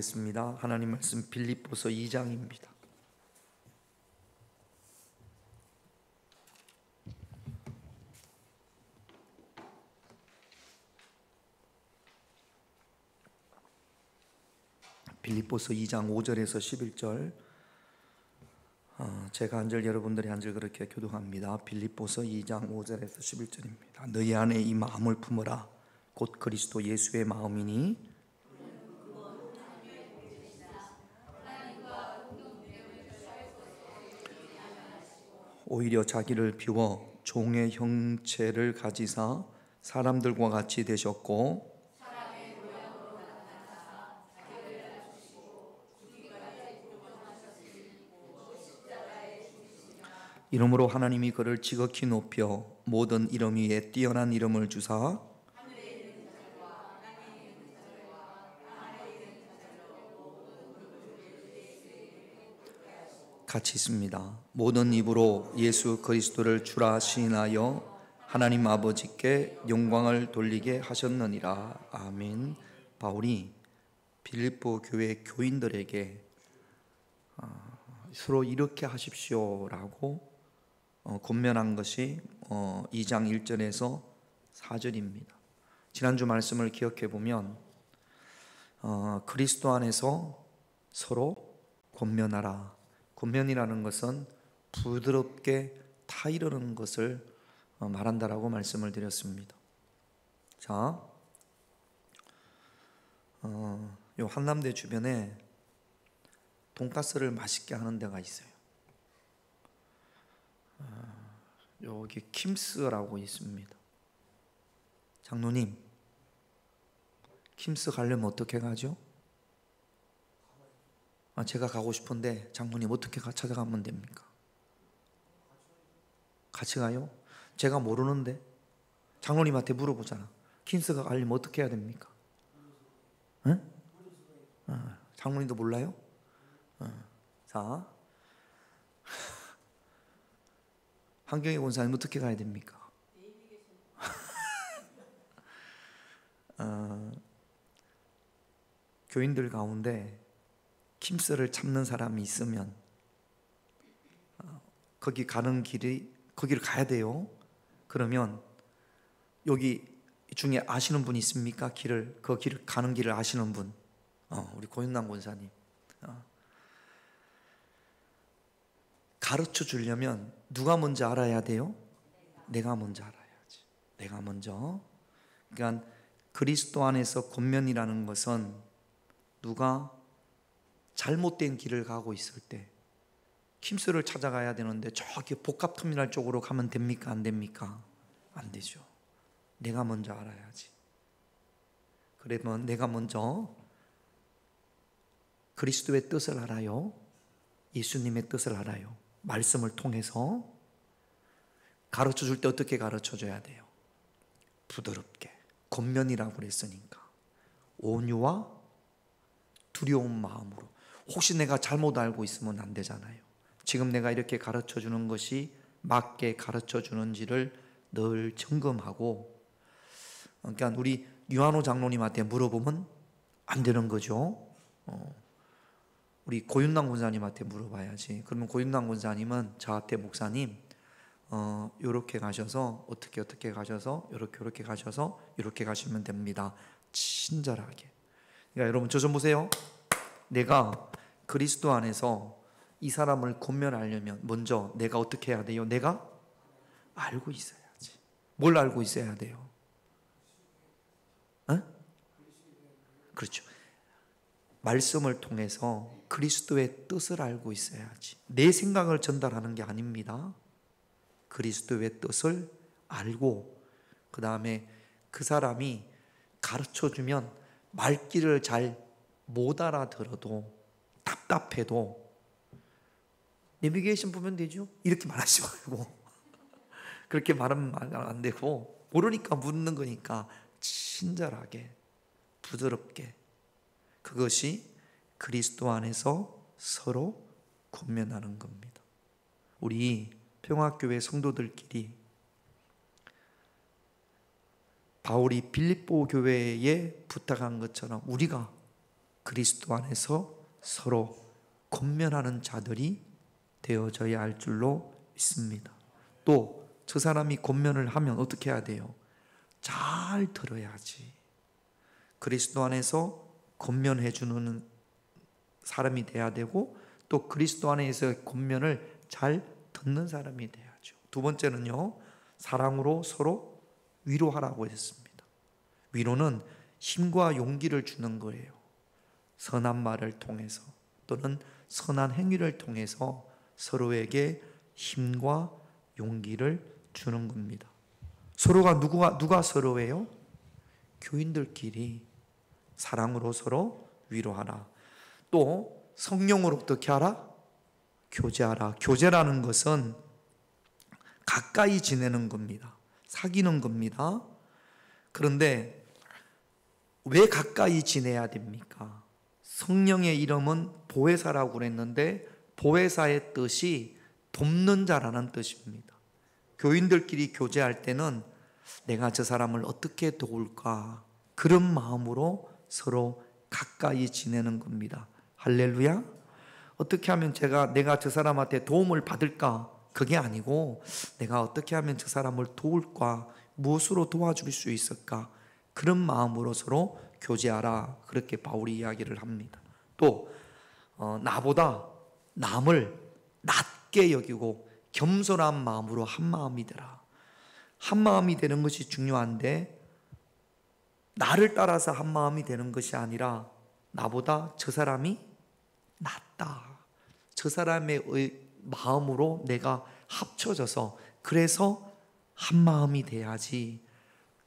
겠습니다. 하나님 말씀 빌립보서 2장입니다. 빌립보서 2장 5절에서 11절. 제가 한 절, 여러분들이 한 절 그렇게 교독합니다. 빌립보서 2장 5절에서 11절입니다. 너희 안에 이 마음을 품으라. 곧 그리스도 예수의 마음이니 오히려 자기를 비워 종의 형체를 가지사 사람들과 같이 되셨고 이러므로 하나님이 그를 지극히 높여 모든 이름 위에 뛰어난 이름을 주사 같이 있습니다. 모든 입으로 예수 그리스도를 주라 시인하여 하나님 아버지께 영광을 돌리게 하셨느니라. 아멘. 바울이 빌립보 교회 교인들에게 서로 이렇게 하십시오라고 권면한 것이 2장 1절에서 4절입니다. 지난주 말씀을 기억해 보면 그리스도 안에서 서로 권면하라. 권면이라는 것은 부드럽게 타이르는 것을 말한다라고 말씀을 드렸습니다. 자, 요 한남대 주변에 돈가스를 맛있게 하는 데가 있어요. 여기 킴스라고 있습니다. 장로님, 킴스 가려면 어떻게 가죠? 제가 가고 싶은데 장모님 어떻게 찾아가면 됩니까? 같이 가요? 제가 모르는데 장모님한테 물어보잖아. 킨스가 가려면 어떻게 해야 됩니까? 응? 장모님도 몰라요? 자, 한경희 권사님 어떻게 가야 됩니까? 교인들 가운데 킴스를 찾는 사람이 있으면 거기 가는 길이 거기를 가야 돼요. 그러면 여기 중에 아시는 분 있습니까? 그 길을 가는 길을 아시는 분? 우리 고윤남 권사님. 가르쳐 주려면 누가 먼저 알아야 돼요? 내가 먼저 알아야지. 내가 먼저. 그러니까 그리스도 안에서 권면이라는 것은 누가 잘못된 길을 가고 있을 때 킴스를 찾아가야 되는데 저기 복합터미널 쪽으로 가면 됩니까? 안 됩니까? 안 되죠. 내가 먼저 알아야지. 그러면 내가 먼저 그리스도의 뜻을 알아요. 예수님의 뜻을 알아요. 말씀을 통해서 가르쳐 줄 때 어떻게 가르쳐 줘야 돼요? 부드럽게. 권면이라고 그랬으니까 온유와 두려운 마음으로. 혹시 내가 잘못 알고 있으면 안 되잖아요. 지금 내가 이렇게 가르쳐 주는 것이 맞게 가르쳐 주는지를 늘 점검하고, 그러니까 우리 유한호 장로님한테 물어보면 안 되는 거죠. 우리 고윤남 권사님한테 물어봐야지. 그러면 고윤남 권사님은 저한테 목사님 요렇게 가셔서 어떻게 가셔서 요렇게 가셔서 요렇게 가시면 됩니다. 친절하게. 그러니까 여러분 저 좀 보세요. 내가 그리스도 안에서 이 사람을 권면하려면 먼저 내가 어떻게 해야 돼요? 내가 알고 있어야지. 뭘 알고 있어야 돼요? 그렇죠. 말씀을 통해서 그리스도의 뜻을 알고 있어야지. 내 생각을 전달하는 게 아닙니다. 그리스도의 뜻을 알고 그 다음에 그 사람이 가르쳐주면 말귀를 잘 못 알아들어도 답답해도 내비게이션 보면 되죠? 이렇게 말하지 말고 그렇게 말하면 안 되고 모르니까 묻는 거니까 친절하게 부드럽게. 그것이 그리스도 안에서 서로 권면하는 겁니다. 우리 평화교회 성도들끼리 바울이 빌립보 교회에 부탁한 것처럼 우리가 그리스도 안에서 서로 권면하는 자들이 되어져야 할 줄로 믿습니다. 또 저 사람이 권면을 하면 어떻게 해야 돼요? 잘 들어야지. 그리스도 안에서 권면해 주는 사람이 돼야 되고, 또 그리스도 안에서 권면을 잘 듣는 사람이 돼야죠. 두 번째는요, 사랑으로 서로 위로하라고 했습니다. 위로는 힘과 용기를 주는 거예요. 선한 말을 통해서 또는 선한 행위를 통해서 서로에게 힘과 용기를 주는 겁니다. 서로가 누가 서로예요? 교인들끼리 사랑으로 서로 위로하라. 또 성령으로 어떻게 하라? 교제하라. 교제라는 것은 가까이 지내는 겁니다. 사귀는 겁니다. 그런데 왜 가까이 지내야 됩니까? 성령의 이름은 보혜사라고 그랬는데, 보혜사의 뜻이 돕는 자라는 뜻입니다. 교인들끼리 교제할 때는 내가 저 사람을 어떻게 도울까, 그런 마음으로 서로 가까이 지내는 겁니다. 할렐루야. 어떻게 하면 내가 저 사람한테 도움을 받을까, 그게 아니고 내가 어떻게 하면 저 사람을 도울까, 무엇으로 도와줄 수 있을까, 그런 마음으로 서로 교제하라, 그렇게 바울이 이야기를 합니다. 또 나보다 남을 낮게 여기고 겸손한 마음으로 한 마음이 되라. 한 마음이 되는 것이 중요한데, 나를 따라서 한 마음이 되는 것이 아니라 나보다 저 사람이 낫다, 저 사람의 마음으로 내가 합쳐져서 그래서 한 마음이 돼야지,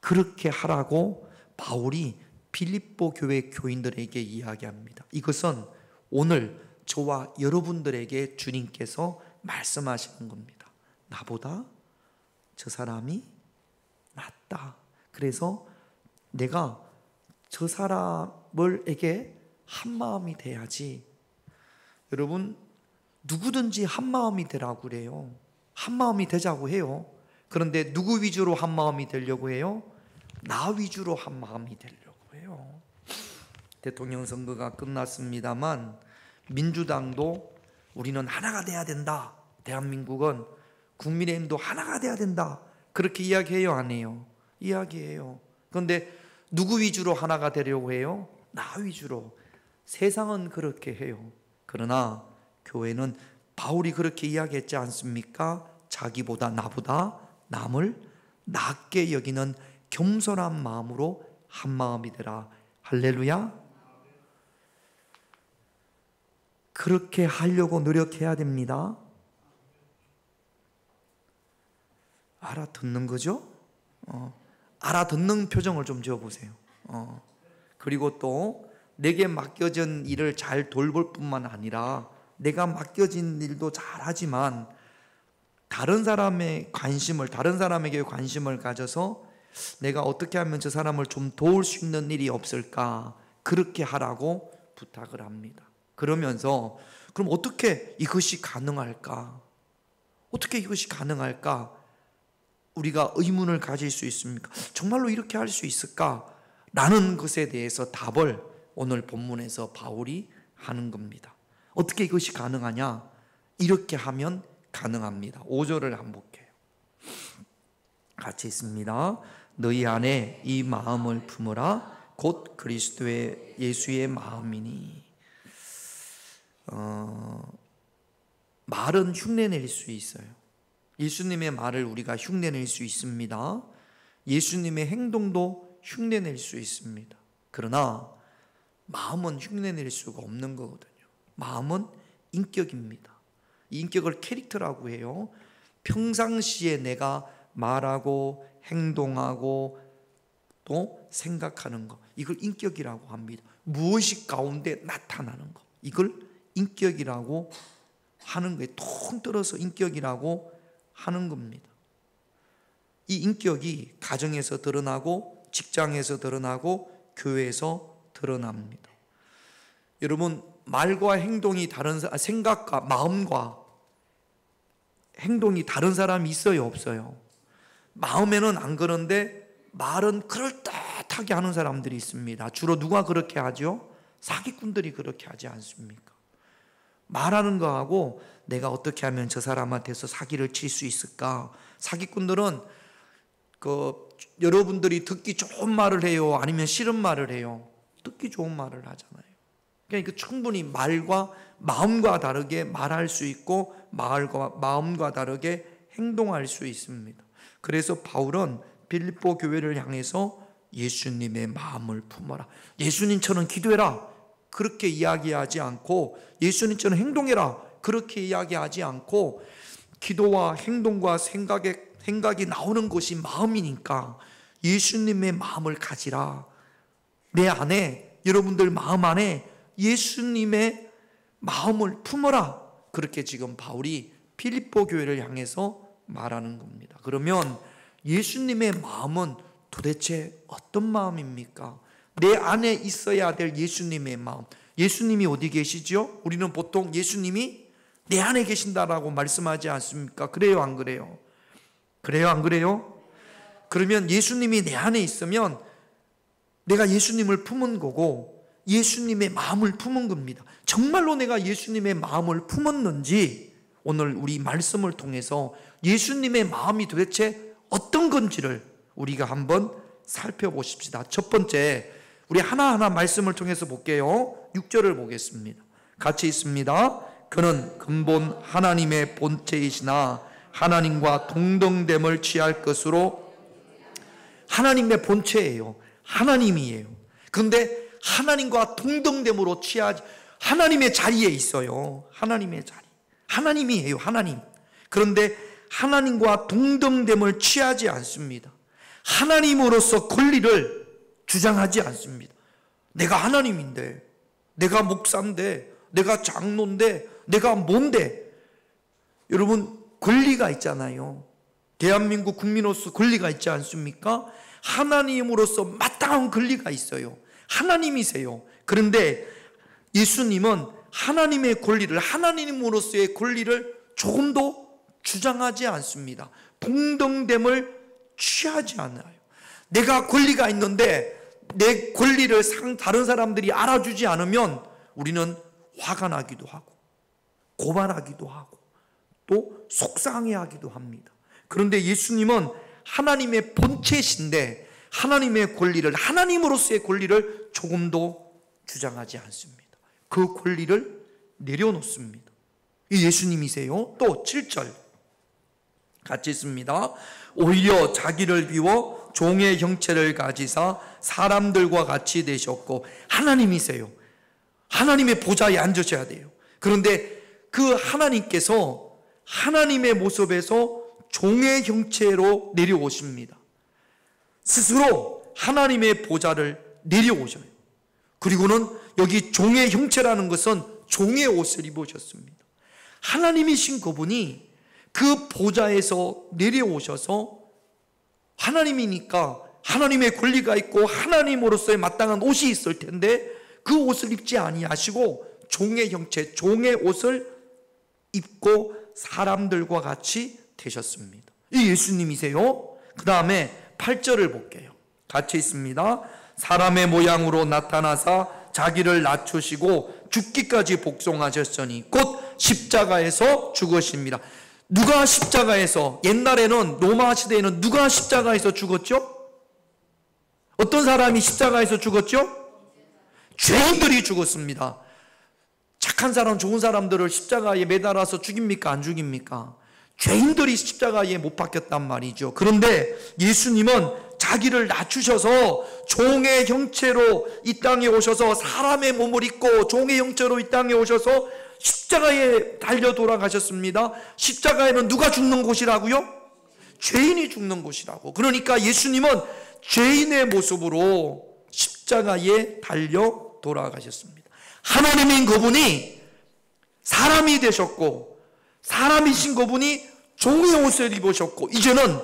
그렇게 하라고 바울이 빌립보 교회 교인들에게 이야기합니다. 이것은 오늘 저와 여러분들에게 주님께서 말씀하시는 겁니다. 나보다 저 사람이 낫다, 그래서 내가 저 사람에게 한 마음이 돼야지. 여러분, 누구든지 한 마음이 되라고 그래요. 한 마음이 되자고 해요. 그런데 누구 위주로 한 마음이 되려고 해요? 나 위주로 한 마음이 되려고 해요. 대통령 선거가 끝났습니다만 민주당도 우리는 하나가 돼야 된다, 대한민국은 국민의힘도 하나가 돼야 된다, 그렇게 이야기해요, 안 해요? 이야기해요. 그런데 누구 위주로 하나가 되려고 해요? 나 위주로. 세상은 그렇게 해요. 그러나 교회는 바울이 그렇게 이야기했지 않습니까? 자기보다 나보다 남을 낮게 여기는 겸손한 마음으로 한 마음이 되라. 할렐루야. 그렇게 하려고 노력해야 됩니다. 알아듣는 거죠? 알아듣는 표정을 좀 지어보세요. 그리고 또 내게 맡겨진 일을 잘 돌볼 뿐만 아니라 내가 맡겨진 일도 잘하지만 다른 사람에게 관심을 가져서 내가 어떻게 하면 저 사람을 좀 도울 수 있는 일이 없을까, 그렇게 하라고 부탁을 합니다. 그러면서 그럼 어떻게 이것이 가능할까? 어떻게 이것이 가능할까? 우리가 의문을 가질 수 있습니까? 정말로 이렇게 할 수 있을까? 라는 것에 대해서 답을 오늘 본문에서 바울이 하는 겁니다. 어떻게 이것이 가능하냐? 이렇게 하면 가능합니다. 5절을 한번 볼게요. 같이 있습니다. 너희 안에 이 마음을 품으라. 곧 그리스도의 예수의 마음이니. 말은 흉내낼 수 있어요. 예수님의 말을 우리가 흉내낼 수 있습니다. 예수님의 행동도 흉내낼 수 있습니다. 그러나 마음은 흉내낼 수가 없는 거거든요. 마음은 인격입니다. 이 인격을 캐릭터라고 해요. 평상시에 내가 말하고 행동하고 또 생각하는 것, 이걸 인격이라고 합니다. 무엇이 가운데 나타나는 것, 이걸 인격이라고 하는 거예요. 통틀어서 인격이라고 하는 겁니다. 이 인격이 가정에서 드러나고 직장에서 드러나고 교회에서 드러납니다. 여러분, 말과 행동이 다른 생각과 마음과 행동이 다른 사람이 있어요, 없어요? 마음에는 안 그런데 말은 그럴듯하게 하는 사람들이 있습니다. 주로 누가 그렇게 하죠? 사기꾼들이 그렇게 하지 않습니까? 말하는 거하고 내가 어떻게 하면 저 사람한테서 사기를 칠 수 있을까? 사기꾼들은 여러분들이 듣기 좋은 말을 해요? 아니면 싫은 말을 해요? 듣기 좋은 말을 하잖아요. 그러니까 충분히 말과 마음과 다르게 말할 수 있고 마음과 다르게 행동할 수 있습니다. 그래서 바울은 빌립보 교회를 향해서 예수님의 마음을 품어라, 예수님처럼 기도해라, 그렇게 이야기하지 않고 예수님처럼 행동해라, 그렇게 이야기하지 않고 기도와 행동과 생각이 나오는 것이 마음이니까 예수님의 마음을 가지라. 내 안에, 여러분들 마음 안에 예수님의 마음을 품어라. 그렇게 지금 바울이 빌립보 교회를 향해서 말하는 겁니다. 그러면 예수님의 마음은 도대체 어떤 마음입니까? 내 안에 있어야 될 예수님의 마음. 예수님이 어디 계시죠? 우리는 보통 예수님이 내 안에 계신다라고 말씀하지 않습니까? 그래요, 안 그래요? 그래요, 안 그래요? 그러면 예수님이 내 안에 있으면 내가 예수님을 품은 거고 예수님의 마음을 품은 겁니다. 정말로 내가 예수님의 마음을 품었는지 오늘 우리 말씀을 통해서 예수님의 마음이 도대체 어떤 건지를 우리가 한번 살펴보십시다. 첫 번째, 우리 하나하나 말씀을 통해서 볼게요. 6절을 보겠습니다. 같이 있습니다. 그는 근본 하나님의 본체이시나 하나님과 동등됨을 취할 것으로. 하나님의 본체예요. 하나님이에요. 그런데 하나님과 동등됨으로 취하지, 하나님의 자리에 있어요. 하나님의 자리. 하나님이에요. 하나님. 그런데 하나님과 동등됨을 취하지 않습니다. 하나님으로서 권리를 주장하지 않습니다. 내가 하나님인데, 내가 목사인데, 내가 장로인데, 내가 뭔데? 여러분, 권리가 있잖아요. 대한민국 국민으로서 권리가 있지 않습니까? 하나님으로서 마땅한 권리가 있어요. 하나님이세요. 그런데 예수님은 하나님의 권리를, 하나님으로서의 권리를 조금도 주장하지 않습니다. 동등됨을 취하지 않아요. 내가 권리가 있는데 내 권리를 다른 사람들이 알아주지 않으면 우리는 화가 나기도 하고 고발하기도 하고 또 속상해하기도 합니다. 그런데 예수님은 하나님의 본체신데 하나님의 권리를, 하나님으로서의 권리를 조금도 주장하지 않습니다. 그 권리를 내려놓습니다. 이 예수님이세요. 또 7절 같이 있습니다. 오히려 자기를 비워 종의 형체를 가지사 사람들과 같이 되셨고. 하나님이세요. 하나님의 보좌에 앉으셔야 돼요. 그런데 그 하나님께서 하나님의 모습에서 종의 형체로 내려오십니다. 스스로 하나님의 보좌를 내려오셔요. 그리고는 여기 종의 형체라는 것은 종의 옷을 입으셨습니다. 하나님이신 그분이 그 보좌에서 내려오셔서, 하나님이니까 하나님의 권리가 있고 하나님으로서의 마땅한 옷이 있을 텐데 그 옷을 입지 아니하시고 종의 형체, 종의 옷을 입고 사람들과 같이 되셨습니다. 이 예수님이세요. 그 다음에 8절을 볼게요. 같이 있습니다. 사람의 모양으로 나타나사 자기를 낮추시고 죽기까지 복종하셨으니 곧 십자가에서 죽으십니다. 누가 십자가에서, 옛날에는 로마 시대에는 누가 십자가에서 죽었죠? 어떤 사람이 십자가에서 죽었죠? 죄인들이 죽었습니다. 착한 사람, 좋은 사람들을 십자가에 매달아서 죽입니까? 안 죽입니까? 죄인들이 십자가에 못 박혔단 말이죠. 그런데 예수님은 자기를 낮추셔서 종의 형체로 이 땅에 오셔서 사람의 몸을 입고 종의 형체로 이 땅에 오셔서 십자가에 달려 돌아가셨습니다. 십자가에는 누가 죽는 곳이라고요? 죄인이 죽는 곳이라고. 그러니까 예수님은 죄인의 모습으로 십자가에 달려 돌아가셨습니다. 하나님인 그분이 사람이 되셨고, 사람이신 그분이 종의 옷을 입으셨고, 이제는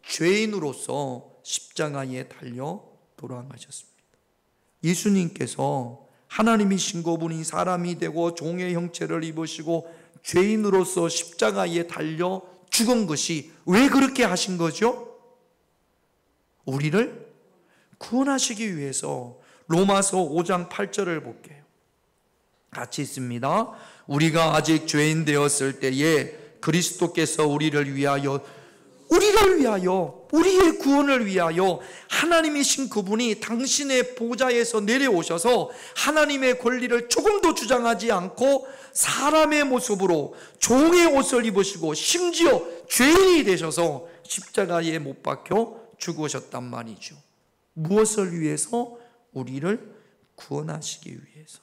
죄인으로서 십자가에 달려 돌아가셨습니다. 예수님께서 하나님이신 그분이 사람이 되고 종의 형체를 입으시고 죄인으로서 십자가에 달려 죽은 것이 왜 그렇게 하신 거죠? 우리를 구원하시기 위해서. 로마서 5장 8절을 볼게요. 같이 있습니다. 우리가 아직 죄인 되었을 때에 그리스도께서 우리를 위하여 우리의 구원을 위하여 하나님이신 그분이 당신의 보좌에서 내려오셔서 하나님의 권리를 조금도 주장하지 않고 사람의 모습으로 종의 옷을 입으시고 심지어 죄인이 되셔서 십자가에 못 박혀 죽으셨단 말이죠. 무엇을 위해서? 우리를 구원하시기 위해서.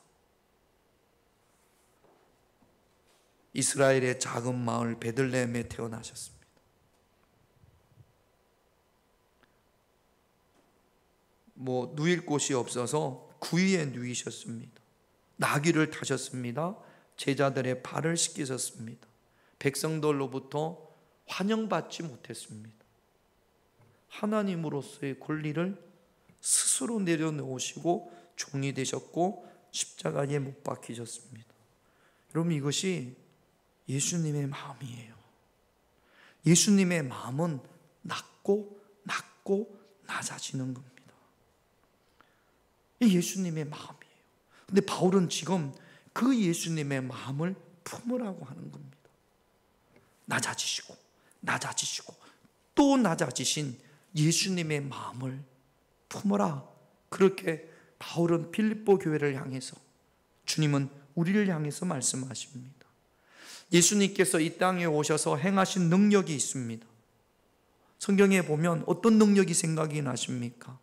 이스라엘의 작은 마을 베들레헴에 태어나셨습니다. 누일 곳이 없어서 구유에 누이셨습니다. 나귀를 타셨습니다. 제자들의 발을 씻기셨습니다. 백성들로부터 환영받지 못했습니다. 하나님으로서의 권리를 스스로 내려놓으시고 종이 되셨고 십자가에 못 박히셨습니다. 여러분, 이것이 예수님의 마음이에요. 예수님의 마음은 낮고 낮아지는 겁니다. 이 예수님의 마음이에요. 근데 바울은 지금 그 예수님의 마음을 품으라고 하는 겁니다. 낮아지시고 또 낮아지신 예수님의 마음을 품어라. 그렇게 바울은 빌립보 교회를 향해서, 주님은 우리를 향해서 말씀하십니다. 예수님께서 이 땅에 오셔서 행하신 능력이 있습니다. 성경에 보면 어떤 능력이 생각이 나십니까?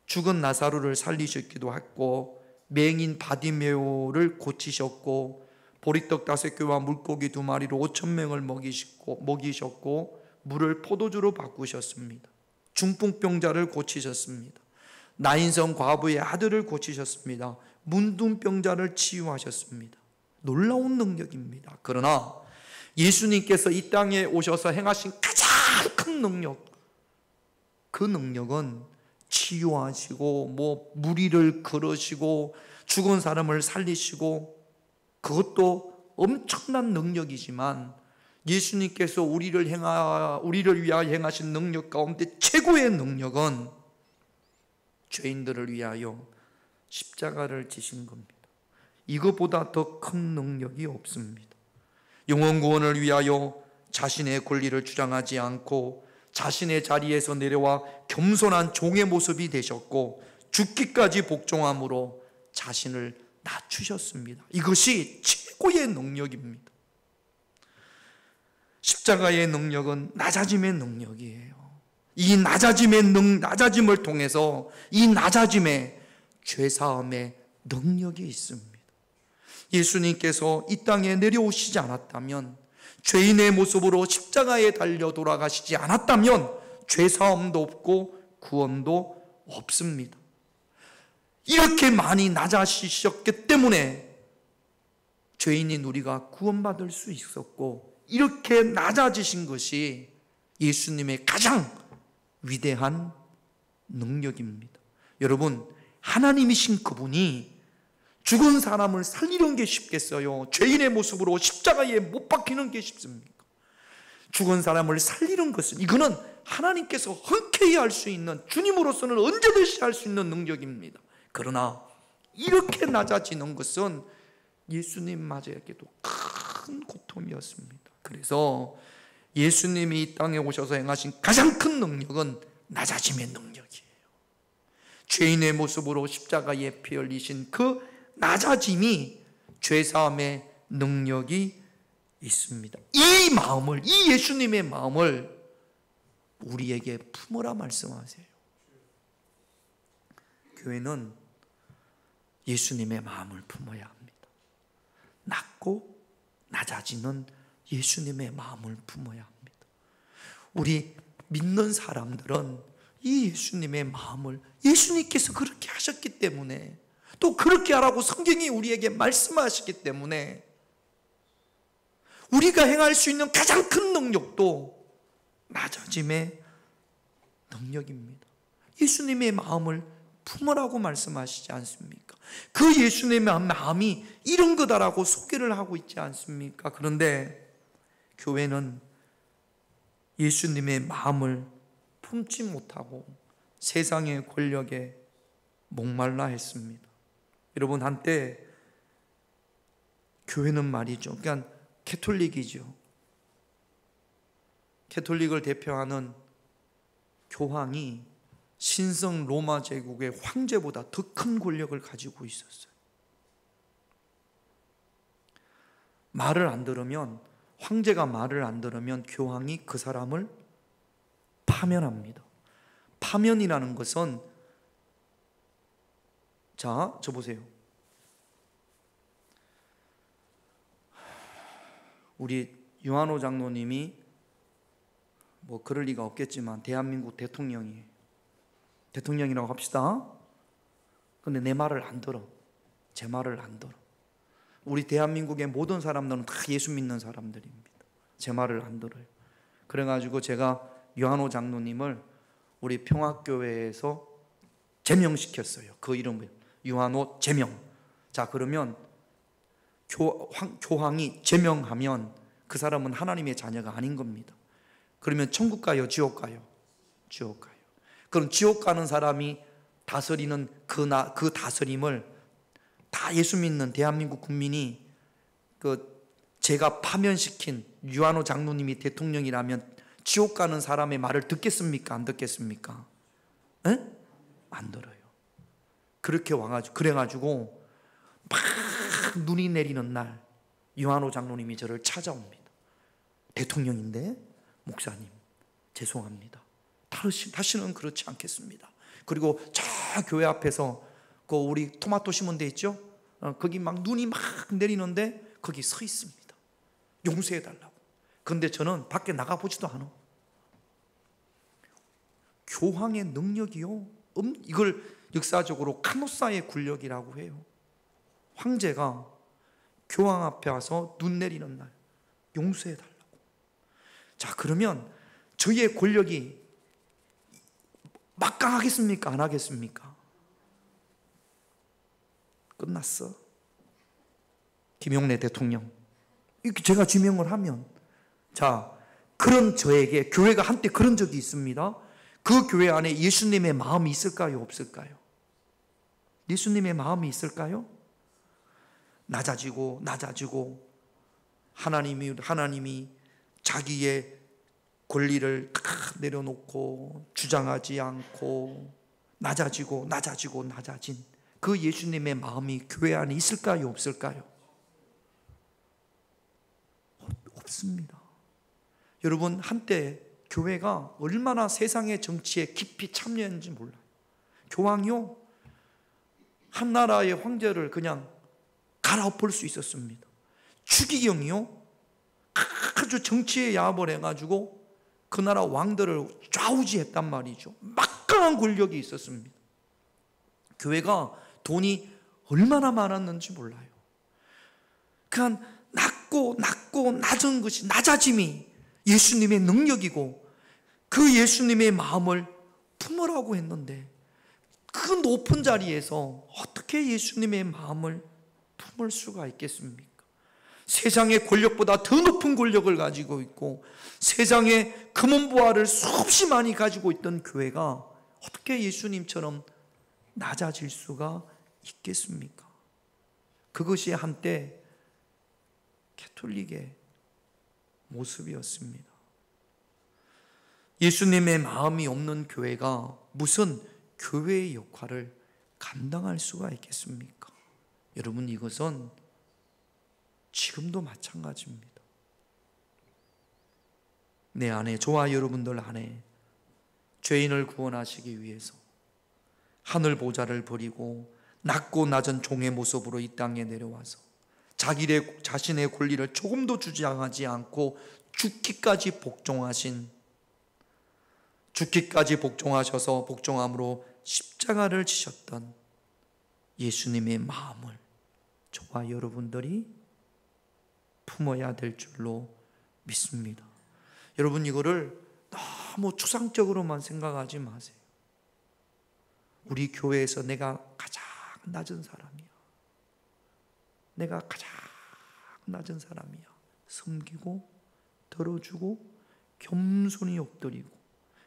죽은 나사로를 살리셨기도 했고, 맹인 바디메오를 고치셨고, 보리떡 5개와 물고기 2마리로 5,000명을 먹이셨고, 물을 포도주로 바꾸셨습니다. 중풍병자를 고치셨습니다. 나인성 과부의 아들을 고치셨습니다. 문둥병자를 치유하셨습니다. 놀라운 능력입니다. 그러나 예수님께서 이 땅에 오셔서 행하신 가장 큰 능력, 그 능력은 치유하시고 무리를 걸으시고 죽은 사람을 살리시고, 그것도 엄청난 능력이지만 예수님께서 우리를 위하여 행하신 능력 가운데 최고의 능력은 죄인들을 위하여 십자가를 지신 겁니다. 이것보다 더 큰 능력이 없습니다. 영혼 구원을 위하여 자신의 권리를 주장하지 않고 자신의 자리에서 내려와 겸손한 종의 모습이 되셨고, 죽기까지 복종함으로 자신을 낮추셨습니다. 이것이 최고의 능력입니다. 십자가의 능력은 낮아짐의 능력이에요. 이 낮아짐을 통해서 이 낮아짐에 죄사함의 능력이 있습니다. 예수님께서 이 땅에 내려오시지 않았다면, 죄인의 모습으로 십자가에 달려 돌아가시지 않았다면 죄사함도 없고 구원도 없습니다. 이렇게 많이 낮아지셨기 때문에 죄인인 우리가 구원받을 수 있었고, 이렇게 낮아지신 것이 예수님의 가장 위대한 능력입니다. 여러분, 하나님이신 그분이 죽은 사람을 살리는 게 쉽겠어요? 죄인의 모습으로 십자가에 못 박히는 게 쉽습니까? 죽은 사람을 살리는 것은, 이거는 하나님께서 흔쾌히 할 수 있는, 주님으로서는 언제든지 할 수 있는 능력입니다. 그러나 이렇게 낮아지는 것은 예수님마저에게도 큰 고통이었습니다. 그래서 예수님이 이 땅에 오셔서 행하신 가장 큰 능력은 낮아짐의 능력이에요. 죄인의 모습으로 십자가에 피 흘리신 그 낮아짐이 죄사함의 능력이 있습니다. 이 마음을, 이 예수님의 마음을 우리에게 품으라 말씀하세요. 교회는 예수님의 마음을 품어야 합니다. 낮고 낮아지는 예수님의 마음을 품어야 합니다. 우리 믿는 사람들은 이 예수님의 마음을, 예수님께서 그렇게 하셨기 때문에, 또 그렇게 하라고 성경이 우리에게 말씀하시기 때문에, 우리가 행할 수 있는 가장 큰 능력도 낮아짐의 능력입니다. 예수님의 마음을 품으라고 말씀하시지 않습니까? 그 예수님의 마음이 이런 거다라고 소개를 하고 있지 않습니까? 그런데 교회는 예수님의 마음을 품지 못하고 세상의 권력에 목말라 했습니다. 여러분, 한때 교회는 말이죠, 그러니까 캐톨릭이죠. 캐톨릭을 대표하는 교황이 신성 로마 제국의 황제보다 더 큰 권력을 가지고 있었어요. 말을 안 들으면, 황제가 말을 안 들으면 교황이 그 사람을 파면합니다. 파면이라는 것은, 자, 저 보세요. 우리 유한호 장로님이 뭐 그럴 리가 없겠지만 대한민국 대통령이라고 합시다. 근데 내 말을 안 들어. 제 말을 안 들어. 우리 대한민국의 모든 사람들은 다 예수 믿는 사람들입니다. 제 말을 안 들어요. 그래가지고 제가 유한호 장로님을 우리 평화교회에서 제명시켰어요. 그 이름을 유한호 제명. 자, 그러면 교황이 제명하면 그 사람은 하나님의 자녀가 아닌 겁니다. 그러면 천국 가요, 지옥 가요? 지옥 가요. 그럼 지옥 가는 사람이 다스리는 그 다스림을 다 예수 믿는 대한민국 국민이, 제가 파면시킨 유한호 장로님이 대통령이라면 지옥 가는 사람의 말을 듣겠습니까? 안 듣겠습니까? 에? 안 들어요. 그래가지고 막 눈이 내리는 날 유한호 장로님이 저를 찾아옵니다. 대통령인데, 목사님 죄송합니다. 다시는 그렇지 않겠습니다. 그리고 저 교회 앞에서 그 우리 토마토 심은 데 있죠? 거기 막 눈이 막 내리는데 거기 서 있습니다. 용서해 달라고. 그런데 저는 밖에 나가보지도 않아. 교황의 능력이요, 이걸 역사적으로 카노사의 권력이라고 해요. 황제가 교황 앞에 와서 눈 내리는 날 용서해 달라고. 자, 그러면 저의 권력이 막강하겠습니까? 안 하겠습니까? 끝났어. 김용래 대통령, 이렇게 제가 지명을 하면, 자, 그런 저에게 교회가 한때 그런 적이 있습니다. 그 교회 안에 예수님의 마음이 있을까요? 없을까요? 예수님의 마음이 있을까요? 낮아지고 하나님이 자기의 권리를 다 내려놓고 주장하지 않고 낮아진 그 예수님의 마음이 교회 안에 있을까요? 없을까요? 없습니다. 여러분, 한때 교회가 얼마나 세상의 정치에 깊이 참여했는지 몰라요. 교황이요, 한 나라의 황제를 그냥 갈아엎을 수 있었습니다. 추기경이요, 아주 정치에 야합을 해가지고 그 나라 왕들을 좌우지했단 말이죠. 막강한 권력이 있었습니다. 교회가 돈이 얼마나 많았는지 몰라요. 그냥 낮은 것이, 낮아짐이 예수님의 능력이고 그 예수님의 마음을 품으라고 했는데, 그 높은 자리에서 어떻게 예수님의 마음을 품을 수가 있겠습니까? 세상의 권력보다 더 높은 권력을 가지고 있고 세상의 금은보화를 수없이 많이 가지고 있던 교회가 어떻게 예수님처럼 낮아질 수가 있겠습니까? 그것이 한때 캐톨릭의 모습이었습니다. 예수님의 마음이 없는 교회가 무슨 교회의 역할을 감당할 수가 있겠습니까? 여러분, 이것은 지금도 마찬가지입니다. 내 안에, 저와 여러분들 안에 죄인을 구원하시기 위해서 하늘 보좌를 버리고 낮고 낮은 종의 모습으로 이 땅에 내려와서 자신의 권리를 조금도 주장하지 않고 죽기까지 복종하셔서 복종함으로 십자가를 지셨던 예수님의 마음을 저와 여러분들이 품어야 될 줄로 믿습니다. 여러분, 이거를 너무 추상적으로만 생각하지 마세요. 우리 교회에서 내가 가장 낮은 사람이야. 내가 가장 낮은 사람이야. 섬기고 들어주고 겸손히 엎드리고,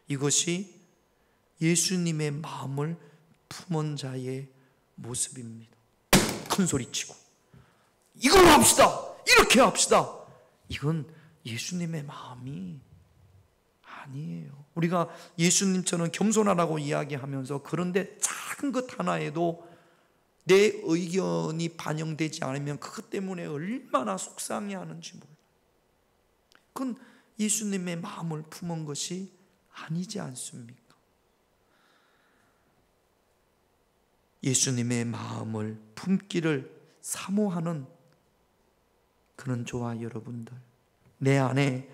이것이 예수님의 마음을 품은 자의 모습입니다. 큰 소리치고 이걸로 합시다, 이렇게 합시다. 이건 예수님의 마음이 아니에요. 우리가 예수님처럼 겸손하라고 이야기하면서 그런데 작은 것 하나에도 내 의견이 반영되지 않으면 그것 때문에 얼마나 속상해하는지 몰라요. 그건 예수님의 마음을 품은 것이 아니지 않습니까? 예수님의 마음을 품기를 사모하는 그런 저와 여러분들, 내 안에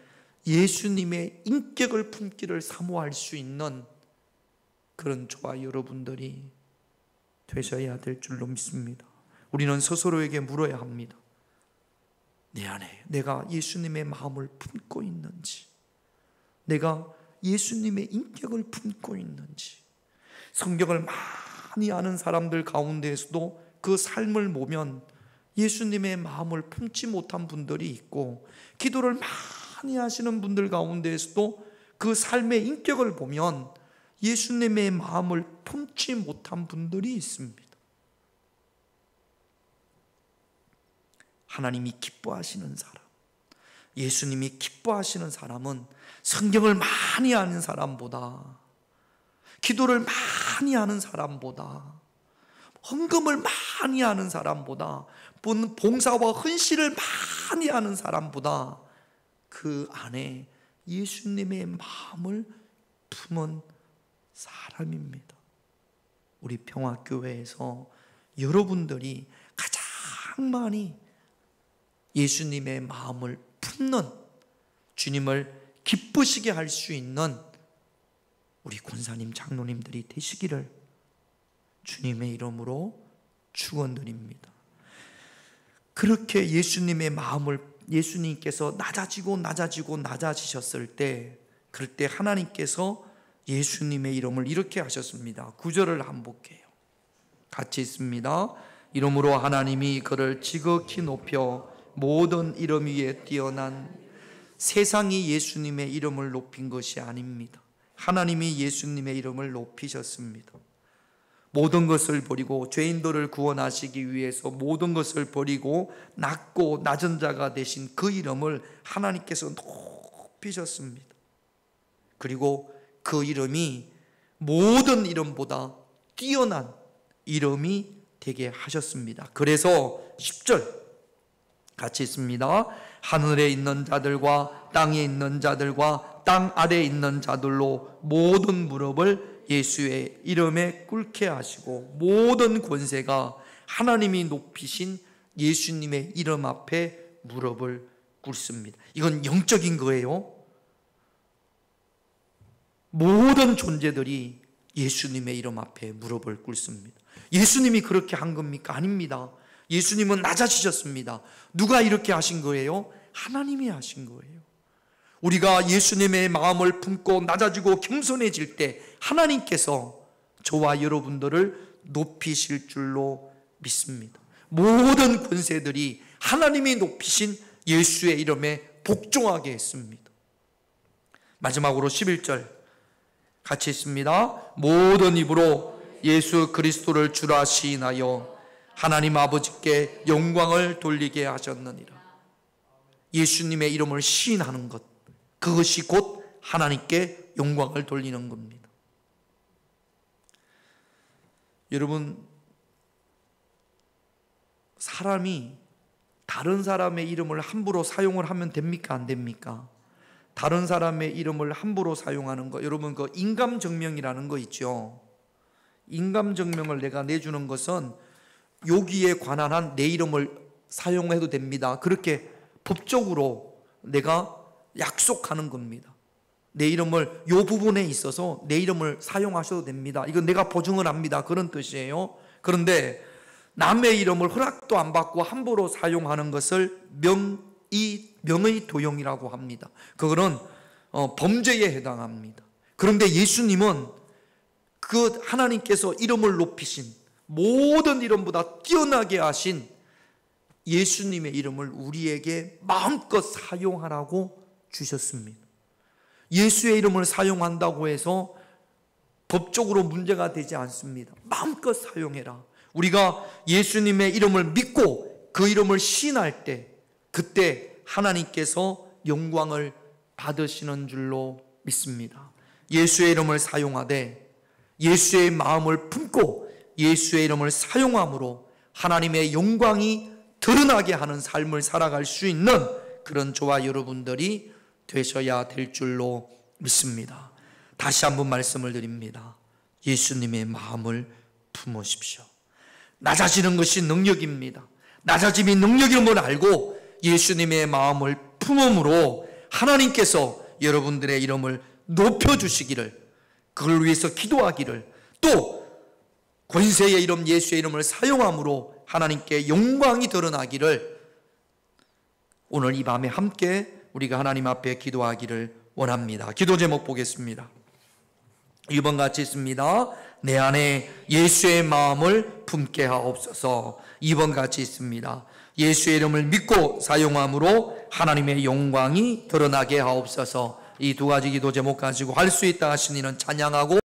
예수님의 인격을 품기를 사모할 수 있는 그런 저와 여러분들이 되셔야 될 줄로 믿습니다. 우리는 스스로에게 물어야 합니다. 내 안에 내가 예수님의 마음을 품고 있는지, 내가 예수님의 인격을 품고 있는지. 성경을 많이 아는 사람들 가운데에서도 그 삶을 보면 예수님의 마음을 품지 못한 분들이 있고, 기도를 많이 하시는 분들 가운데에서도 그 삶의 인격을 보면 예수님의 마음을 품지 못한 분들이 있습니다. 하나님이 기뻐하시는 사람, 예수님이 기뻐하시는 사람은 성경을 많이 아는 사람보다, 기도를 많이 하는 사람보다, 헌금을 많이 하는 사람보다, 봉사와 헌신을 많이 하는 사람보다 그 안에 예수님의 마음을 품은 사람입니다. 우리 평화교회에서 여러분들이 가장 많이 예수님의 마음을 품는, 주님을 기쁘시게 할 수 있는 우리 권사님, 장로님들이 되시기를 주님의 이름으로 축원드립니다. 그렇게 예수님의 마음을, 예수님께서 낮아지셨을 때, 그럴 때 하나님께서 예수님의 이름을 이렇게 하셨습니다. 9절을 한번 볼게요. 같이 있습니다. 이름으로 하나님이 그를 지극히 높여 모든 이름 위에 뛰어난, 세상이 예수님의 이름을 높인 것이 아닙니다. 하나님이 예수님의 이름을 높이셨습니다. 모든 것을 버리고 죄인들을 구원하시기 위해서 모든 것을 버리고 낮고 낮은 자가 되신 그 이름을 하나님께서 높이셨습니다. 그리고 그 이름이 모든 이름보다 뛰어난 이름이 되게 하셨습니다. 그래서 10절 같이 있습니다. 하늘에 있는 자들과 땅에 있는 자들과 땅 아래에 있는 자들로 모든 무릎을 예수의 이름에 꿇게 하시고 모든 권세가 하나님이 높이신 예수님의 이름 앞에 무릎을 꿇습니다. 이건 영적인 거예요. 모든 존재들이 예수님의 이름 앞에 무릎을 꿇습니다. 예수님이 그렇게 한 겁니까? 아닙니다. 예수님은 낮아지셨습니다. 누가 이렇게 하신 거예요? 하나님이 하신 거예요. 우리가 예수님의 마음을 품고 낮아지고 겸손해질 때 하나님께서 저와 여러분들을 높이실 줄로 믿습니다. 모든 권세들이 하나님이 높이신 예수의 이름에 복종하게 했습니다. 마지막으로 11절 같이 있습니다. 모든 입으로 예수 그리스도를 주라 시인하여 하나님 아버지께 영광을 돌리게 하셨느니라. 예수님의 이름을 시인하는 것, 그것이 곧 하나님께 영광을 돌리는 겁니다. 여러분, 사람이 다른 사람의 이름을 함부로 사용을 하면 됩니까? 안 됩니까? 다른 사람의 이름을 함부로 사용하는 거, 여러분 그 인감증명이라는 거 있죠. 인감증명을 내가 내주는 것은 여기에 관한 한 내 이름을 사용해도 됩니다. 그렇게 법적으로 내가 약속하는 겁니다. 내 이름을 이 부분에 있어서 내 이름을 사용하셔도 됩니다. 이건 내가 보증을 합니다. 그런 뜻이에요. 그런데 남의 이름을 허락도 안 받고 함부로 사용하는 것을 명의 도용이라고 합니다. 그거는 범죄에 해당합니다. 그런데 예수님은 그 하나님께서 이름을 높이신, 모든 이름보다 뛰어나게 하신 예수님의 이름을 우리에게 마음껏 사용하라고 주셨습니다. 예수의 이름을 사용한다고 해서 법적으로 문제가 되지 않습니다. 마음껏 사용해라. 우리가 예수님의 이름을 믿고 그 이름을 시인할 때 그때 하나님께서 영광을 받으시는 줄로 믿습니다. 예수의 이름을 사용하되 예수의 마음을 품고 예수의 이름을 사용함으로 하나님의 영광이 드러나게 하는 삶을 살아갈 수 있는 그런 저와 여러분들이 되셔야 될 줄로 믿습니다. 다시 한번 말씀을 드립니다. 예수님의 마음을 품으십시오. 낮아지는 것이 능력입니다. 낮아짐이 능력임을 알고 예수님의 마음을 품음으로 하나님께서 여러분들의 이름을 높여주시기를, 그걸 위해서 기도하기를, 또 권세의 이름 예수의 이름을 사용함으로 하나님께 영광이 드러나기를 오늘 이 밤에 함께 우리가 하나님 앞에 기도하기를 원합니다. 기도 제목 보겠습니다. 1번 같이 있습니다. 내 안에 예수의 마음을 품게 하옵소서. 2번 같이 있습니다. 예수의 이름을 믿고 사용함으로 하나님의 영광이 드러나게 하옵소서. 이 두 가지 기도 제목 가지고 할 수 있다 하신 이는 찬양하고